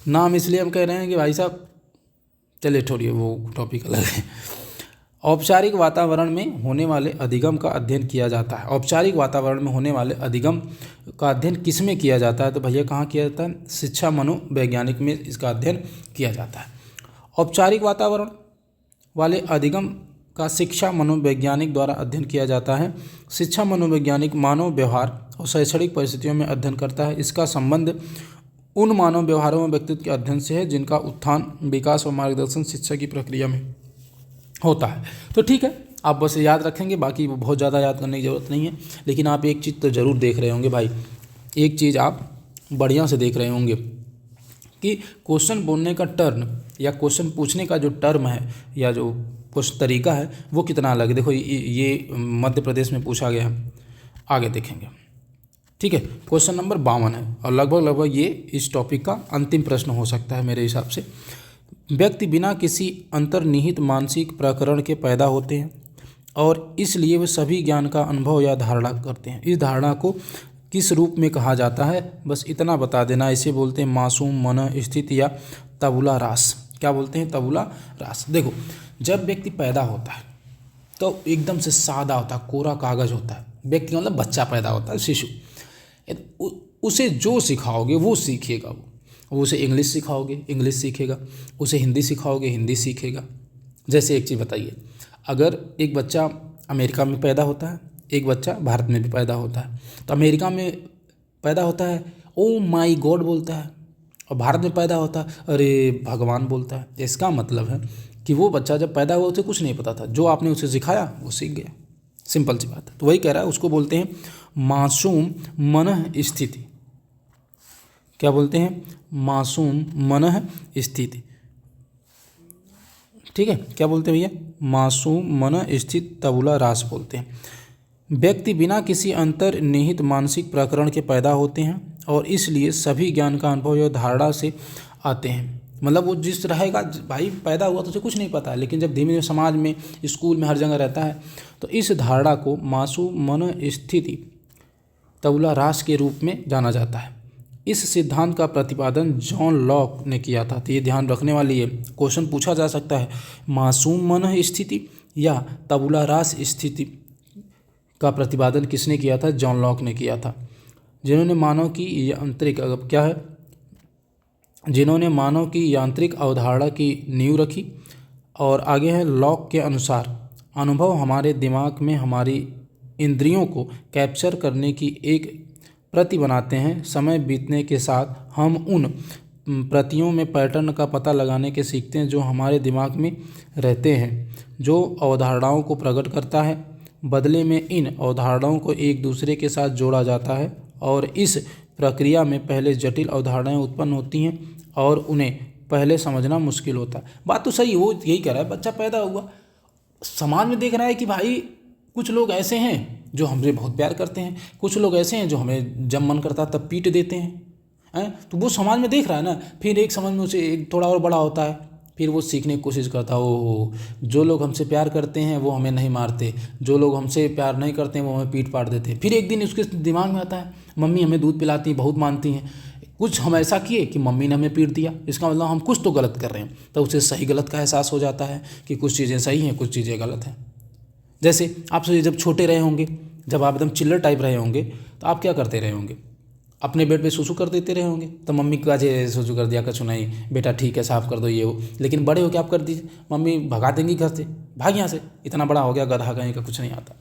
नाम इसलिए हम कह रहे हैं कि भाई साहब चलिए छोड़िए, वो टॉपिक अलग है। औपचारिक वातावरण में होने वाले अधिगम का अध्ययन किया जाता है। औपचारिक वातावरण में होने वाले अधिगम का अध्ययन किस में किया जाता है? तो भैया कहाँ किया जाता है? शिक्षा मनोवैज्ञानिक में इसका अध्ययन किया जाता है। औपचारिक वातावरण वाले अधिगम का शिक्षा मनोवैज्ञानिक द्वारा अध्ययन किया जाता है। शिक्षा मनोवैज्ञानिक मानव व्यवहार और शैक्षणिक परिस्थितियों में अध्ययन करता है। इसका संबंध उन मानव व्यवहारों और व्यक्तित्व के अध्ययन से है जिनका उत्थान, विकास और मार्गदर्शन शिक्षा की प्रक्रिया में होता है। तो ठीक है, आप बस याद रखेंगे, बाकी बहुत ज़्यादा याद करने की ज़रूरत नहीं है। लेकिन आप एक चीज़ तो ज़रूर देख रहे होंगे भाई, एक चीज़ आप बढ़िया से देख रहे होंगे कि क्वेश्चन बोलने का टर्न या क्वेश्चन पूछने का जो टर्म है या जो कुछ तरीका है वो कितना अलग है। देखो ये मध्य प्रदेश में पूछा गया है, आगे देखेंगे। ठीक है, क्वेश्चन नंबर 52 है और लगभग ये इस टॉपिक का अंतिम प्रश्न हो सकता है मेरे हिसाब से। व्यक्ति बिना किसी अंतर्निहित मानसिक प्रकरण के पैदा होते हैं और इसलिए वे सभी ज्ञान का अनुभव या धारणा करते हैं। इस धारणा को किस रूप में कहा जाता है, बस इतना बता देना। इसे बोलते हैं मासूम मन स्थिति या तबुला रास। क्या बोलते हैं? तबुला रास। देखो, जब व्यक्ति पैदा होता है तो एकदम से सादा होता है, कोरा कागज होता है। व्यक्ति मतलब बच्चा पैदा होता है, शिशु। उसे जो सिखाओगे वो सीखेगा। वो उसे इंग्लिश सिखाओगे, इंग्लिश सीखेगा। उसे हिंदी सिखाओगे, हिंदी सीखेगा। जैसे एक चीज़ बताइए, अगर एक बच्चा अमेरिका में पैदा होता है, एक बच्चा भारत में भी पैदा होता है, तो अमेरिका में पैदा होता है ओ माई गॉड बोलता है, और भारत में पैदा होता है अरे भगवान बोलता है। इसका मतलब है कि वो बच्चा जब पैदा हुआ उसे कुछ नहीं पता था, जो आपने उसे सिखाया वो सीख गया। सिंपल सी बात है। तो वही कह रहा है, उसको बोलते हैं मासूम मन स्थिति। क्या बोलते हैं? मासूम मन स्थिति। ठीक है, क्या बोलते हैं भैया? मासूम मन स्थित तबुला रास बोलते हैं। व्यक्ति बिना किसी अंतर्निहित मानसिक प्रकरण के पैदा होते हैं और इसलिए सभी ज्ञान का अनुभव या धारणा से आते हैं। मतलब वो जिस रहेगा, भाई पैदा हुआ तो उसे कुछ नहीं पता है, लेकिन जब धीमे धीमे समाज में, स्कूल में, हर जगह रहता है तो इस धारणा को मासूम मन स्थिति तबुला रास के रूप में जाना जाता है। इस सिद्धांत का प्रतिपादन जॉन लॉक ने किया था। तो ये ध्यान रखने वाली है, क्वेश्चन पूछा जा सकता है मासूम मन स्थिति या तबुला रास स्थिति का प्रतिपादन किसने किया था? जॉन लॉक ने किया था, जिन्होंने मानव की यांत्रिक जिन्होंने मानव की यांत्रिक अवधारणा की नींव रखी। और आगे है, लॉक के अनुसार अनुभव हमारे दिमाग में हमारी इंद्रियों को कैप्चर करने की एक प्रति बनाते हैं। समय बीतने के साथ हम उन प्रतियों में पैटर्न का पता लगाने के सीखते हैं जो हमारे दिमाग में रहते हैं, जो अवधारणाओं को प्रकट करता है। बदले में इन अवधारणाओं को एक दूसरे के साथ जोड़ा जाता है और इस प्रक्रिया में पहले जटिल अवधारणाएं उत्पन्न होती हैं और उन्हें पहले समझना मुश्किल होता है। बात तो सही, वो यही कह रहा है, बच्चा पैदा हुआ, समाज में देख रहा है कि भाई कुछ लोग ऐसे हैं जो हमसे बहुत प्यार करते हैं, कुछ लोग ऐसे हैं जो हमें जब मन करता तब पीट देते हैं, तो वो समाज में देख रहा है ना। फिर एक समझ में उसे एक थोड़ा और बड़ा होता है, फिर वो सीखने की कोशिश करता है, ओह जो लोग हमसे प्यार करते हैं वो हमें नहीं मारते, जो लोग हमसे प्यार नहीं करते हैं वो हमें पीट पाट देते हैं। फिर एक दिन उसके दिमाग में आता है, मम्मी हमें दूध पिलाती हैं, बहुत मानती हैं, कुछ हम ऐसा किए कि मम्मी ने हमें पीट दिया, इसका मतलब हम कुछ तो गलत कर रहे हैं। तो उसे सही गलत का एहसास हो जाता है कि कुछ चीज़ें सही हैं, कुछ चीज़ें गलत हैं। जैसे आप जब छोटे रहे होंगे, जब आप एकदम चिल्लर टाइप रहे होंगे, तो आप क्या करते रहे होंगे? अपने बेड पे सुसु कर देते रहे होंगे, तो मम्मी का जे सुसु कर दिया, कछु नहीं बेटा ठीक है साफ़ कर दो ये वो। लेकिन बड़े हो के आप कर दीजिए, मम्मी भगा देंगी घर से, भाग यहाँ से, इतना बड़ा हो गया गधा कहीं का कुछ नहीं आता।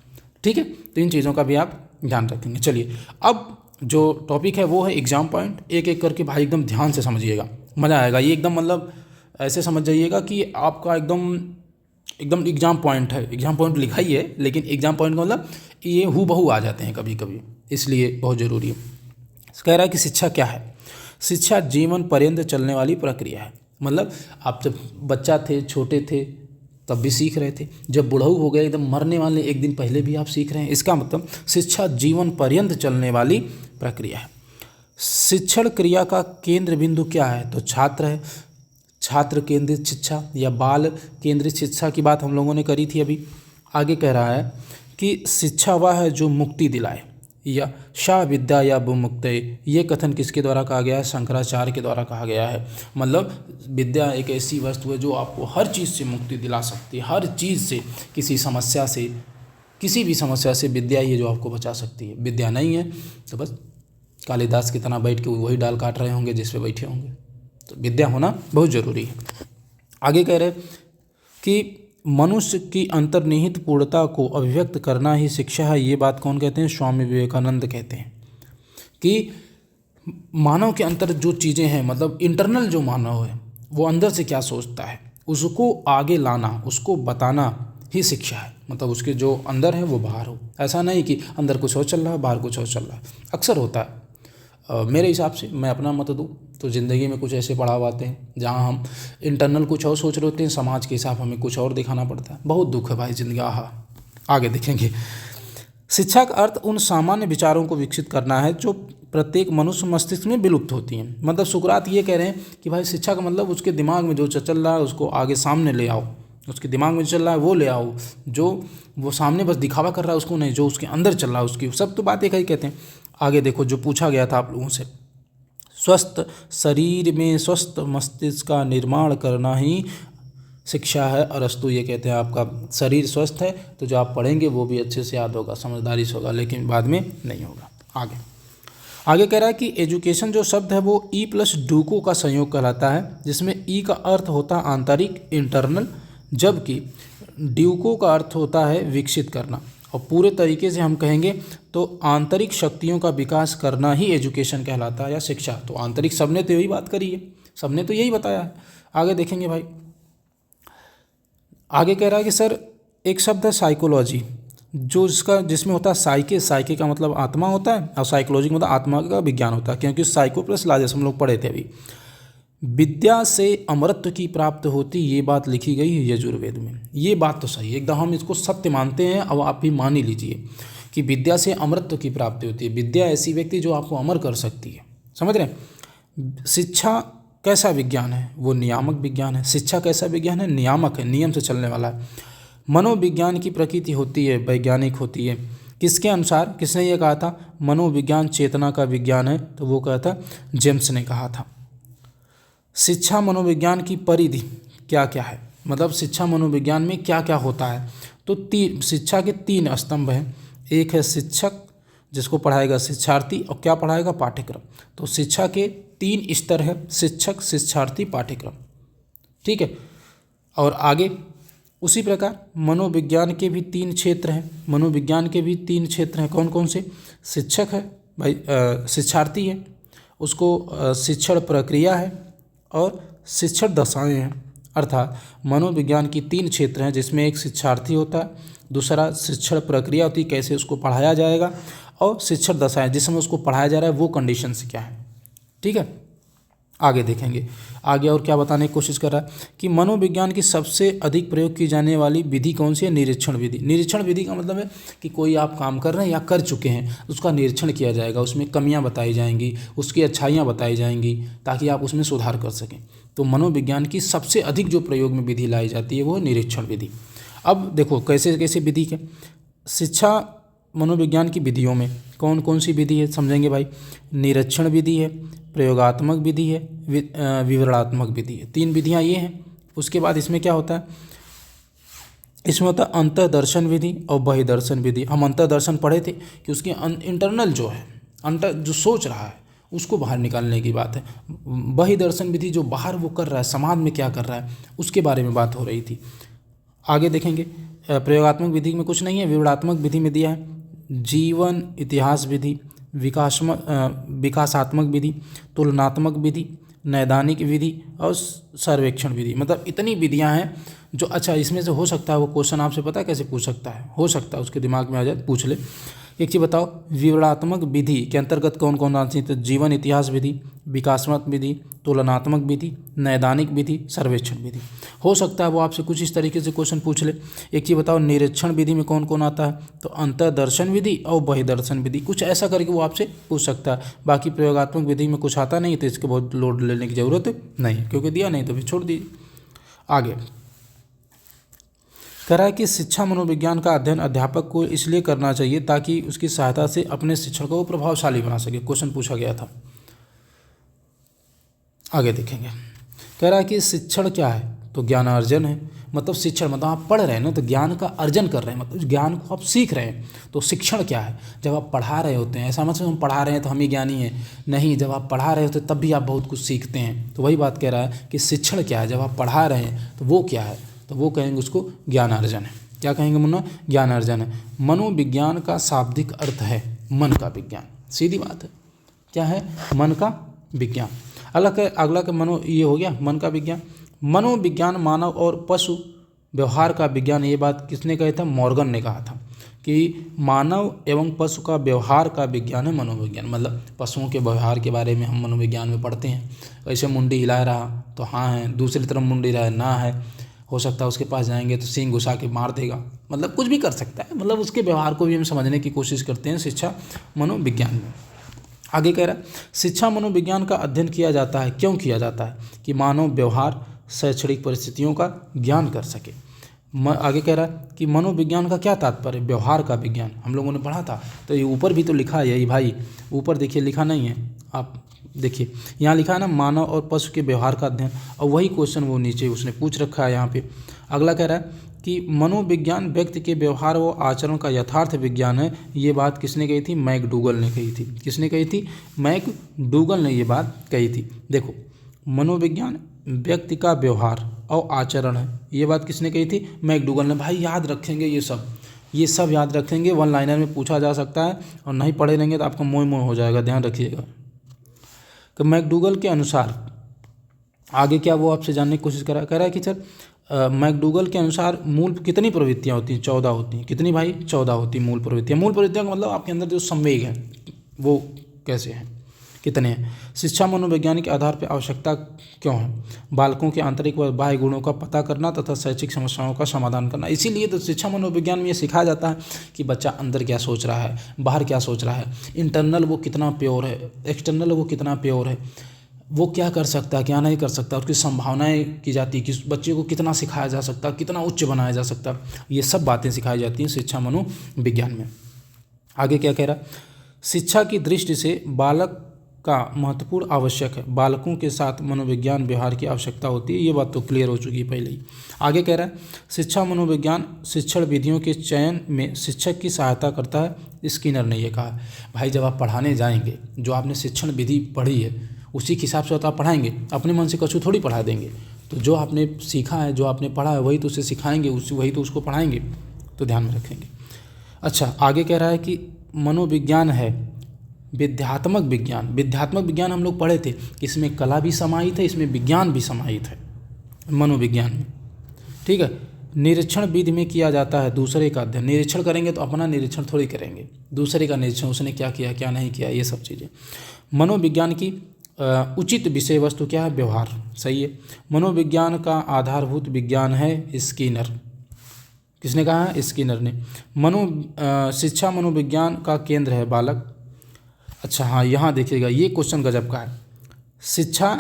ठीक है, तो इन चीज़ों का भी आप ध्यान रखेंगे। चलिए, अब जो टॉपिक है वो है एग्जाम पॉइंट। एक एक करके भाई एकदम ध्यान से समझिएगा, मज़ा आएगा। ये एकदम मतलब ऐसे समझ जाइएगा कि आपका एकदम एग्जाम पॉइंट है। एग्जाम पॉइंट लिखा ही है, लेकिन एग्जाम पॉइंट का मतलब ये हूबहू आ जाते हैं कभी कभी, इसलिए बहुत ज़रूरी है। कह रहा है कि शिक्षा क्या है? शिक्षा जीवन पर्यंत चलने वाली प्रक्रिया है। मतलब आप जब बच्चा थे, छोटे थे, तब भी सीख रहे थे, जब बुढ़ऊ हो गए, एकदम मरने वाले एक दिन पहले भी आप सीख रहे हैं। इसका मतलब शिक्षा जीवन पर्यंत चलने वाली प्रक्रिया है। शिक्षण क्रिया का केंद्र बिंदु क्या है? तो छात्र है। छात्र केंद्रित शिक्षा या बाल केंद्रित शिक्षा की बात हम लोगों ने करी थी अभी। आगे कह रहा है कि शिक्षा वह है जो मुक्ति दिलाए, या शा विद्या या बुमुक्ते। ये कथन किसके द्वारा कहा गया है? शंकराचार्य के द्वारा कहा गया है। मतलब विद्या एक ऐसी वस्तु है जो आपको हर चीज़ से मुक्ति दिला सकती है, हर चीज़ से, किसी समस्या से, किसी भी समस्या से विद्या ही है जो आपको बचा सकती है। विद्या नहीं है तो बस कालिदास की तरह बैठ के वही डाल काट रहे होंगे जिस पे बैठे होंगे। तो विद्या होना बहुत ज़रूरी है। आगे कह रहे कि मनुष्य की अंतर्निहित पूर्णता को अभिव्यक्त करना ही शिक्षा है। ये बात कौन कहते हैं? स्वामी विवेकानंद कहते हैं कि मानव के अंदर जो चीज़ें हैं, मतलब इंटरनल जो मानव है वो अंदर से क्या सोचता है उसको आगे लाना, उसको बताना ही शिक्षा है। मतलब उसके जो अंदर है वो बाहर हो, ऐसा नहीं कि अंदर कुछ और चल रहा है बाहर कुछ और चल रहा है। अक्सर होता है। मेरे हिसाब से मैं अपना मत दूँ तो ज़िंदगी में कुछ ऐसे पड़ाव आते हैं जहाँ हम इंटरनल कुछ और सोच रहे होते हैं, समाज के हिसाब हमें कुछ और दिखाना पड़ता है। बहुत दुख है भाई ज़िंदगी। आगे देखेंगे। शिक्षा का अर्थ उन सामान्य विचारों को विकसित करना है जो प्रत्येक मनुष्य मस्तिष्क में विलुप्त होती हैं। मतलब सुकरात ये कह रहे हैं कि भाई शिक्षा का मतलब उसके दिमाग में जो चल रहा है उसको आगे सामने ले आओ, उसके दिमाग में चल रहा है वो ले आओ, जो वो सामने बस दिखावा कर रहा है उसको नहीं, जो उसके अंदर चल रहा है उसकी सब तो बात एक ही कहते हैं। आगे देखो जो पूछा गया था आप लोगों से, स्वस्थ शरीर में स्वस्थ मस्तिष्क का निर्माण करना ही शिक्षा है। अरस्तु ये कहते हैं आपका शरीर स्वस्थ है तो जो आप पढ़ेंगे वो भी अच्छे से याद होगा, समझदारी से होगा, लेकिन बाद में नहीं होगा। आगे कह रहा है कि एजुकेशन जो शब्द है वो ई प्लस डूको का संयोग कहलाता है, जिसमें ई का अर्थ होता है आंतरिक इंटरनल, जबकि ड्यूको का अर्थ होता है विकसित करना। और पूरे तरीके से हम कहेंगे तो आंतरिक शक्तियों का विकास करना ही एजुकेशन कहलाता है या शिक्षा। तो आंतरिक सबने तो यही बात करी है, सबने तो यही बताया है। आगे देखेंगे भाई। आगे कह रहा है कि सर एक शब्द है साइकोलॉजी, जो जिसमें होता है साइके का मतलब आत्मा होता है और साइकोलॉजी का मतलब आत्मा का विज्ञान होता है, क्योंकि साइको प्लस लॉजिस हम लोग पढ़े थे अभी। विद्या से अमरत्व की प्राप्त होती, ये बात लिखी गई है यजुर्वेद में। ये बात तो सही है एकदम, हम इसको सत्य मानते हैं। अब आप भी मान ही लीजिए कि विद्या से अमरत्व की प्राप्ति होती है। विद्या ऐसी व्यक्ति जो आपको अमर कर सकती है, समझ रहे हैं। शिक्षा कैसा विज्ञान है, वो नियामक विज्ञान है। शिक्षा कैसा विज्ञान है, नियामक है, नियम से चलने वाला है। मनोविज्ञान की प्रकृति होती है वैज्ञानिक होती है। किसके अनुसार, किसने ये कहा था, मनोविज्ञान चेतना का विज्ञान है, तो वो कहा था जेम्स ने कहा था। शिक्षा मनोविज्ञान की परिधि क्या क्या है, मतलब शिक्षा मनोविज्ञान में क्या क्या होता है। तो शिक्षा के 3 स्तंभ हैं। एक है शिक्षक जिसको पढ़ाएगा शिक्षार्थी, और क्या पढ़ाएगा, पाठ्यक्रम। तो शिक्षा के 3 स्तर है, शिक्षक, शिक्षार्थी, पाठ्यक्रम, ठीक है। और आगे उसी प्रकार मनोविज्ञान के भी 3 क्षेत्र हैं। मनोविज्ञान के भी 3 क्षेत्र हैं, कौन कौन से, शिक्षक है भाई, शिक्षार्थी है, उसको शिक्षण प्रक्रिया है, और शिक्षण दशाएं हैं। अर्थात मनोविज्ञान की 3 क्षेत्र हैं, जिसमें एक शिक्षार्थी होता है, दूसरा शिक्षण प्रक्रिया होती है कैसे उसको पढ़ाया जाएगा, और शिक्षण दशाएं जिस समय उसको पढ़ाया जा रहा है वो कंडीशन से क्या है, ठीक है। आगे देखेंगे। आगे और क्या बताने की कोशिश कर रहा है कि मनोविज्ञान की सबसे अधिक प्रयोग की जाने वाली विधि कौन सी है, निरीक्षण विधि। निरीक्षण विधि का मतलब है कि कोई आप काम कर रहे हैं या कर चुके हैं, उसका निरीक्षण किया जाएगा, उसमें कमियां बताई जाएंगी, उसकी अच्छाइयां बताई जाएंगी, ताकि आप उसमें सुधार कर सकें। तो मनोविज्ञान की सबसे अधिक जो प्रयोग में विधि लाई जाती है वो है निरीक्षण विधि। अब देखो कैसे कैसे विधि के, शिक्षा मनोविज्ञान की विधियों में कौन कौन सी विधि है समझेंगे भाई। निरीक्षण विधि है, प्रयोगात्मक विधि है, विवरणात्मक विधि है। 3 विधियाँ ये हैं। उसके बाद इसमें क्या होता है, इसमें होता है अंतर्दर्शन विधि और बहिर्दर्शन विधि। हम अंतर्दर्शन पढ़े थे कि उसके इंटरनल जो है, जो सोच रहा है उसको बाहर निकालने की बात है। बहिर्दर्शन विधि जो बाहर वो कर रहा है, समाज में क्या कर रहा है उसके बारे में बात हो रही थी। आगे देखेंगे। प्रयोगात्मक विधि में कुछ नहीं है, विवरणात्मक विधि में दिया है जीवन इतिहास विधि, विकासात्मक विधि, तुलनात्मक विधि, नैदानिक विधि और सर्वेक्षण विधि। मतलब इतनी विधियां हैं जो, अच्छा इसमें से हो सकता है वो क्वेश्चन आपसे पता है कैसे पूछ सकता है, हो सकता है उसके दिमाग में आ जाए, पूछ ले। एक चीज़ बताओ, विवरणात्मक विधि के अंतर्गत कौन कौन आती है, तो जीवन इतिहास विधि, विकासात्मक विधि, तुलनात्मक विधि, नैदानिक विधि, सर्वेक्षण विधि। हो सकता है वो आपसे कुछ इस तरीके से क्वेश्चन पूछ ले। एक चीज़ बताओ, निरीक्षण विधि में कौन कौन आता है, तो अंतर्दर्शन विधि और बहिर्दर्शन विधि, कुछ ऐसा करके वो आपसे पूछ सकता है। बाकी प्रयोगात्मक विधि में कुछ आता नहीं तो इसके बहुत लोड लेने की ज़रूरत नहीं, क्योंकि दिया नहीं तो फिर छोड़ दीजिए। आगे कह रहा है कि शिक्षा मनोविज्ञान का अध्ययन अध्यापक को इसलिए करना चाहिए ताकि उसकी सहायता से अपने शिक्षण को प्रभावशाली बना सके। क्वेश्चन पूछा गया था। आगे देखेंगे। कह रहा है कि शिक्षण क्या है, तो ज्ञानार्जन है। मतलब शिक्षण मतलब आप पढ़ रहे हैं ना, तो ज्ञान का अर्जन कर रहे हैं, मतलब ज्ञान को आप सीख रहे हैं। तो शिक्षण क्या है, जब आप पढ़ा रहे होते हैं, ऐसा मतलब हम पढ़ा रहे हैं तो हम ही ज्ञानी हैं, नहीं, जब आप पढ़ा रहे होते हैं तब भी आप बहुत कुछ सीखते हैं। तो वही बात कह रहा है कि शिक्षण क्या है, जब आप पढ़ा रहे हैं तो वो क्या है, तो वो कहेंगे उसको ज्ञानार्जन है। क्या कहेंगे मुन्ना, ज्ञानार्जन है। मनोविज्ञान का शाब्दिक अर्थ है मन का विज्ञान, सीधी बात है। क्या है, मन का विज्ञान। अगला का ये हो गया मन का विज्ञान। मनोविज्ञान मानव और पशु व्यवहार का विज्ञान। ये बात किसने कही था, मॉर्गन ने कहा था कि मानव एवं पशु का व्यवहार का विज्ञान है मनोविज्ञान। मतलब पशुओं के व्यवहार के बारे में हम मनोविज्ञान में पढ़ते हैं। ऐसे मुंडी हिला रहा तो हाँ है, दूसरी तरफ मुंडी रहा ना है, हो सकता है उसके पास जाएंगे तो सींग घुसा के मार देगा, मतलब कुछ भी कर सकता है। मतलब उसके व्यवहार को भी हम समझने की कोशिश करते हैं शिक्षा मनोविज्ञान में। आगे कह रहा है शिक्षा मनोविज्ञान का अध्ययन किया जाता है। क्यों किया जाता है, कि मानव व्यवहार शैक्षणिक परिस्थितियों का ज्ञान कर सके। आगे कह रहा है कि मनोविज्ञान का क्या तात्पर्य, व्यवहार का विज्ञान। हम लोगों ने पढ़ा था, तो ये ऊपर भी तो लिखा है यही भाई, ऊपर देखिए लिखा नहीं है, आप देखिए यहाँ लिखा है ना, मानव और पशु के व्यवहार का अध्ययन, और वही क्वेश्चन वो नीचे उसने पूछ रखा है यहाँ पे। अगला कह रहा है कि मनोविज्ञान व्यक्ति के व्यवहार व आचरण का यथार्थ विज्ञान है। ये बात किसने कही थी, मैकडूगल ने कही थी। किसने कही थी, मैकडूगल ने ये बात कही थी। देखो मनोविज्ञान व्यक्ति का व्यवहार और आचरण है, ये बात किसने कही थी, मैकडूगल ने। भाई याद रखेंगे ये सब याद रखेंगे, वन लाइनर में पूछा जा सकता है, और नहीं पढ़े रहेंगे तो आपका मोह मोह हो जाएगा, ध्यान रखिएगा। कि मैकडूगल के अनुसार आगे क्या वो आपसे जानने की कोशिश कह रहा है कि सर मैकडूगल के अनुसार मूल कितनी प्रवृत्तियाँ होती हैं, 14 होती हैं। कितनी भाई, 14 होती हैं मूल प्रवृत्तियाँ। मूल प्रवृत्तियों का मतलब आपके अंदर जो संवेग है वो कैसे हैं, कितने हैं। शिक्षा मनोविज्ञान के आधार पर आवश्यकता क्यों है, बालकों के आंतरिक व बाह्य गुणों का पता करना तथा शैक्षिक समस्याओं का समाधान करना। इसीलिए तो शिक्षा मनोविज्ञान में ये सिखाया जाता है कि बच्चा अंदर क्या सोच रहा है, बाहर क्या सोच रहा है, इंटरनल वो कितना प्योर है, एक्सटर्नल वो कितना प्योर है, वो क्या कर सकता है, क्या नहीं कर सकता, उसकी संभावनाएं की जाती है, कि बच्चे को कितना सिखाया जा सकता, कितना उच्च बनाया जा सकता। ये सब बातें सिखाई जाती हैं शिक्षा मनोविज्ञान में। आगे क्या कह रहा, शिक्षा की दृष्टि से बालक का महत्वपूर्ण आवश्यक है, बालकों के साथ मनोविज्ञान व्यवहार की आवश्यकता होती है। ये बात तो क्लियर हो चुकी है पहले ही। आगे कह रहा है शिक्षा मनोविज्ञान शिक्षण विधियों के चयन में शिक्षक की सहायता करता है। स्किनर ने ये कहा। भाई जब आप पढ़ाने जाएंगे, जो आपने शिक्षण विधि पढ़ी है उसी के हिसाब से तो आप पढ़ाएंगे, अपने मन से कछु थोड़ी पढ़ा देंगे। तो जो आपने सीखा है, जो आपने पढ़ा है, वही तो उसे सिखाएंगे, वही तो उसको पढ़ाएंगे, तो ध्यान में रखेंगे। अच्छा आगे कह रहा है कि मनोविज्ञान है विध्यात्मक विज्ञान। विध्यात्मक विज्ञान हम लोग पढ़े थे कि इसमें कला भी समाहित है, इसमें विज्ञान भी समाहित है मनोविज्ञान में, ठीक है। निरीक्षण विधि में किया जाता है दूसरे का अध्ययन। निरीक्षण करेंगे तो अपना निरीक्षण थोड़ी करेंगे, दूसरे का निरीक्षण, उसने क्या किया क्या नहीं किया, ये सब चीज़ें। मनोविज्ञान की उचित विषय वस्तु क्या है, व्यवहार, सही है। मनोविज्ञान का आधारभूत विज्ञान है स्किनर। किसने कहा है, स्किनर ने। शिक्षा मनोविज्ञान का केंद्र है बालक। अच्छा हाँ, यहाँ देखिएगा ये क्वेश्चन गजब का है। शिक्षा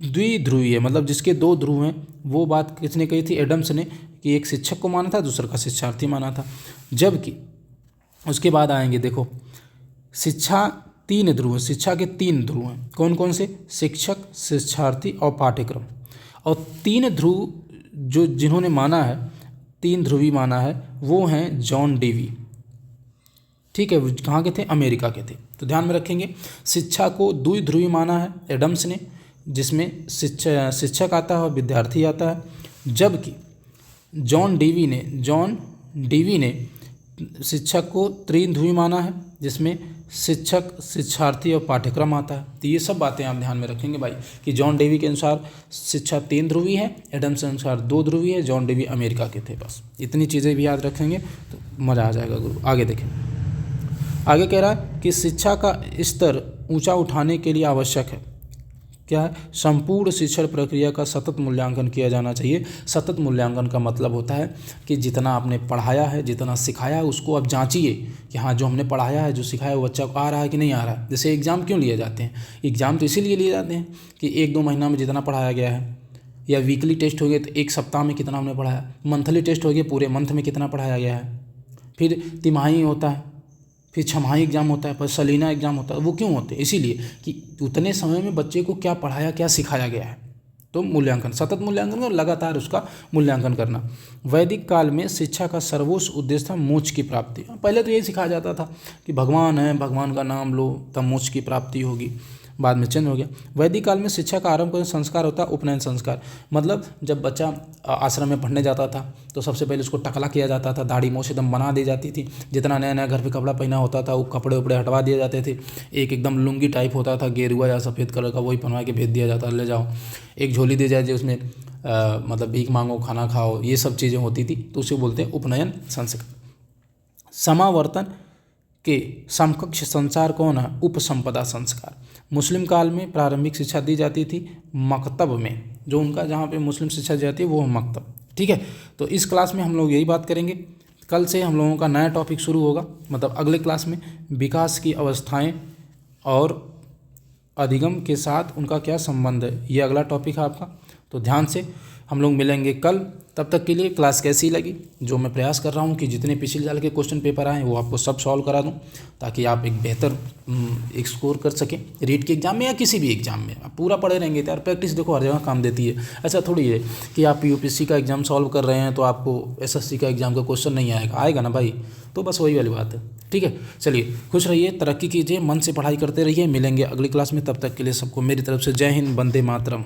द्विध्रुवीय है, मतलब जिसके दो ध्रुव हैं, वो बात किसने कही थी, एडम्स ने, कि एक शिक्षक को माना था, दूसरा का शिक्षार्थी माना था। जबकि उसके बाद आएंगे, देखो शिक्षा तीन ध्रुव, शिक्षा के तीन ध्रुव हैं। कौन कौन से, शिक्षक, शिक्षार्थी और पाठ्यक्रम। और तीन ध्रुव जो जिन्होंने माना है, तीन ध्रुवी माना है, वो हैं जॉन डेवी, ठीक है। कहाँ के थे, अमेरिका के थे। तो ध्यान में रखेंगे शिक्षा को द्विध्रुवी माना है एडम्स ने, जिसमें शिक्षक आता है और विद्यार्थी आता है। जबकि जॉन डेवी ने शिक्षक को त्रिध्रुवी माना है, जिसमें शिक्षक, शिक्षार्थी और पाठ्यक्रम आता है। तो ये सब बातें आप ध्यान में रखेंगे भाई, कि जॉन डेवी के अनुसार शिक्षा तीन ध्रुवी है, एडम्स के अनुसार दो ध्रुवी है, जॉन डेवी अमेरिका के थे। बस इतनी चीज़ें भी याद रखेंगे तो मज़ा आ जाएगा गुरु। आगे देखें, आगे कह रहा है कि शिक्षा का स्तर ऊंचा उठाने के लिए आवश्यक है, क्या है, संपूर्ण शिक्षण प्रक्रिया का सतत मूल्यांकन किया जाना चाहिए। सतत मूल्यांकन का मतलब होता है कि जितना आपने पढ़ाया है, जितना सिखाया है, उसको आप जांचिए कि हाँ जो हमने पढ़ाया है, जो सिखाया है, वो बच्चा को आ रहा है कि नहीं आ रहा है। जैसे एग्ज़ाम क्यों लिए जाते हैं, एग्ज़ाम तो इसीलिए लिए जाते हैं कि 1-2 महीना में जितना पढ़ाया गया है, या वीकली टेस्ट हो गए तो एक सप्ताह में कितना हमने पढ़ाया, मंथली टेस्ट हो गया पूरे मंथ में कितना पढ़ाया गया है, फिर तिमाही होता है, फिर छमाही एग्जाम होता है, फिर सलीना एग्जाम होता है। वो क्यों होते हैं, इसीलिए कि उतने समय में बच्चे को क्या पढ़ाया, क्या सिखाया गया है। तो मूल्यांकन, सतत मूल्यांकन और लगातार उसका मूल्यांकन करना। वैदिक काल में शिक्षा का सर्वोच्च उद्देश्य था मोक्ष की प्राप्ति। पहले तो यही सिखाया जाता था कि भगवान है, भगवान का नाम लो तब मोक्ष की प्राप्ति होगी। बाद में चेंज हो गया। वैदिक काल में शिक्षा का आरंभ का संस्कार होता है उपनयन संस्कार। मतलब जब बच्चा आश्रम में पढ़ने जाता था तो सबसे पहले उसको टकला किया जाता था, दाढ़ी मूँछ एकदम बना दी जाती थी, जितना नया नया घर पे कपड़ा पहना होता था वो कपड़े उपड़े हटवा दिए जाते थे। एक एकदम लुंगी टाइप होता था गेरुआ या सफ़ेद कलर का, वही पहनवा के भेज दिया जाता, ले जाओ। एक झोली दी जाए जो उसमें मतलब भीख मांगो, खाना खाओ, ये सब चीज़ें होती थी, तो उसे बोलते हैं उपनयन संस्कार। समावर्तन के समकक्ष संसार कौन है? उपसंपदा संस्कार। मुस्लिम काल में प्रारंभिक शिक्षा दी जाती थी मकतब में, जो उनका जहाँ पे मुस्लिम शिक्षा दी जाती है वो है मकतब। ठीक है, तो इस क्लास में हम लोग यही बात करेंगे। कल से हम लोगों का नया टॉपिक शुरू होगा, मतलब अगले क्लास में विकास की अवस्थाएं और अधिगम के साथ उनका क्या संबंध है, ये अगला टॉपिक है आपका। तो ध्यान से हम लोग मिलेंगे कल। तब तक के लिए क्लास कैसी लगी, जो मैं प्रयास कर रहा हूँ कि जितने पिछले साल के क्वेश्चन पेपर आए वो आपको सब सॉल्व करा दूँ, ताकि आप एक बेहतर एक स्कोर कर सकें रीट के एग्जाम में या किसी भी एग्जाम में। आप पूरा पढ़े रहेंगे तो यार प्रैक्टिस देखो हर जगह काम देती है। ऐसा थोड़ी है कि आप यूपीएससी का एग्जाम सॉल्व कर रहे हैं तो आपको एसएससी का एग्जाम का क्वेश्चन नहीं आएगा, आएगा ना भाई। तो बस वही वाली बात है। ठीक है, चलिए खुश रहिए, तरक्की कीजिए, मन से पढ़ाई करते रहिए। मिलेंगे अगली क्लास में, तब तक के लिए सबको मेरी तरफ से जय हिंद, वंदे मातरम।